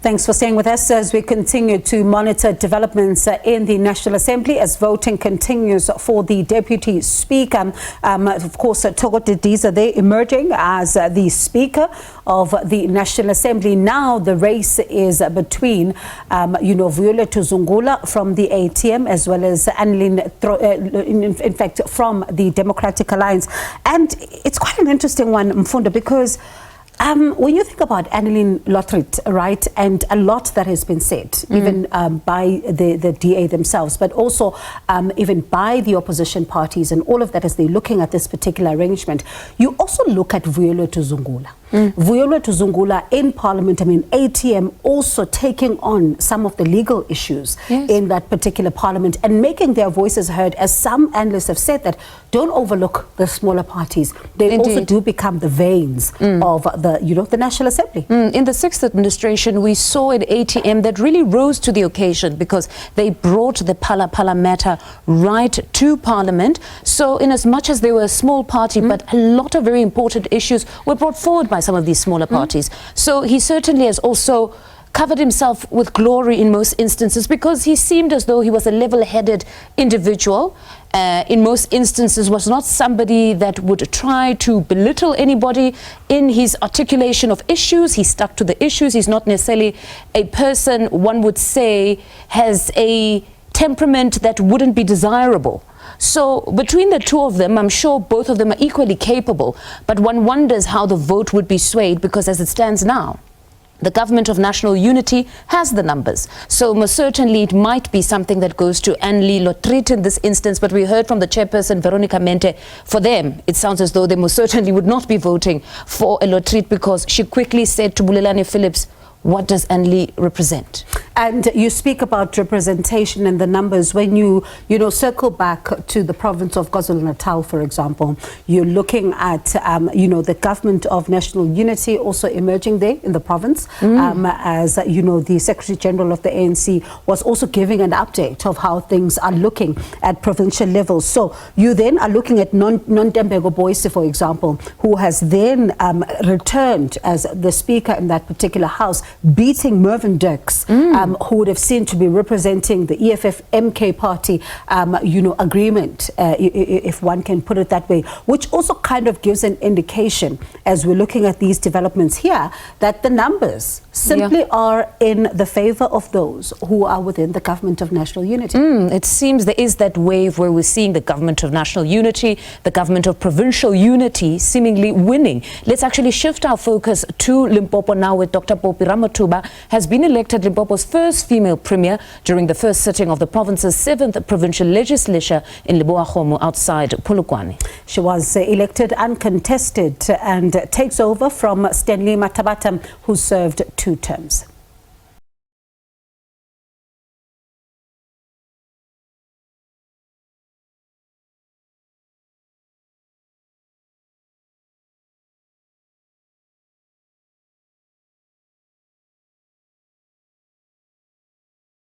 Thanks for staying with us as we continue to monitor developments in the National Assembly as voting continues for the Deputy Speaker. Of course, Togo Didiza there emerging as the Speaker of the National Assembly. Now the race is between, Viola Tuzungula from the ATM as well as Annelien, in fact, from the Democratic Alliance. And it's quite an interesting one, Mfunda, because when you think about Annelien Lotriet, right, and a lot that has been said, even by the DA themselves, but also even by the opposition parties and all of that as they're looking at this particular arrangement, you also look at Viola Tuzungula. Viola Tuzungula in Parliament, ATM also taking on some of the legal issues in that particular Parliament and making their voices heard, as some analysts have said that don't overlook the smaller parties. They also do become the veins of the National Assembly. In the sixth administration, we saw an ATM that really rose to the occasion because they brought the Pala matter right to Parliament. So in as much as they were a small party, but a lot of very important issues were brought forward by some of these smaller parties. So he certainly has also covered himself with glory in most instances because he seemed as though he was a level-headed individual. In most instances was not somebody that would try to belittle anybody in his articulation of issues. He stuck to the issues. He's not necessarily a person, one would say, has a temperament that wouldn't be desirable. So between the two of them, I'm sure both of them are equally capable, but one wonders how the vote would be swayed because as it stands now, the Government of National Unity has the numbers. So most certainly it might be something that goes to Annelien Lotriet in this instance, but we heard from the chairperson, Veronica Mente, for them, it sounds as though they most certainly would not be voting for a Lotriet because she quickly said to Bulelani Phillips, what does Annelien represent? And you speak about representation and the numbers. When you circle back to the province of KwaZulu-Natal, for example, you're looking at, the Government of National Unity also emerging there in the province, as, the Secretary General of the ANC was also giving an update of how things are looking at provincial levels. So you then are looking at Nontembeko Boyce, for example, who has then returned as the Speaker in that particular House, beating Mervyn Dirks, who would have seemed to be representing the EFF-MK party, agreement, if one can put it that way, which also kind of gives an indication, as we're looking at these developments here, that the numbers simply are in the favor of those who are within the Government of National Unity. It seems there is that wave where we're seeing the Government of National Unity, the Government of Provincial Unity seemingly winning. Let's actually shift our focus to Limpopo now with Dr. Popi Ramathuba has been elected Limpopo's first female premier during the first sitting of the province's 7th provincial legislature in Leboagomo outside Polokwane. She was elected uncontested and takes over from Stanley Matabata, who served 2 terms.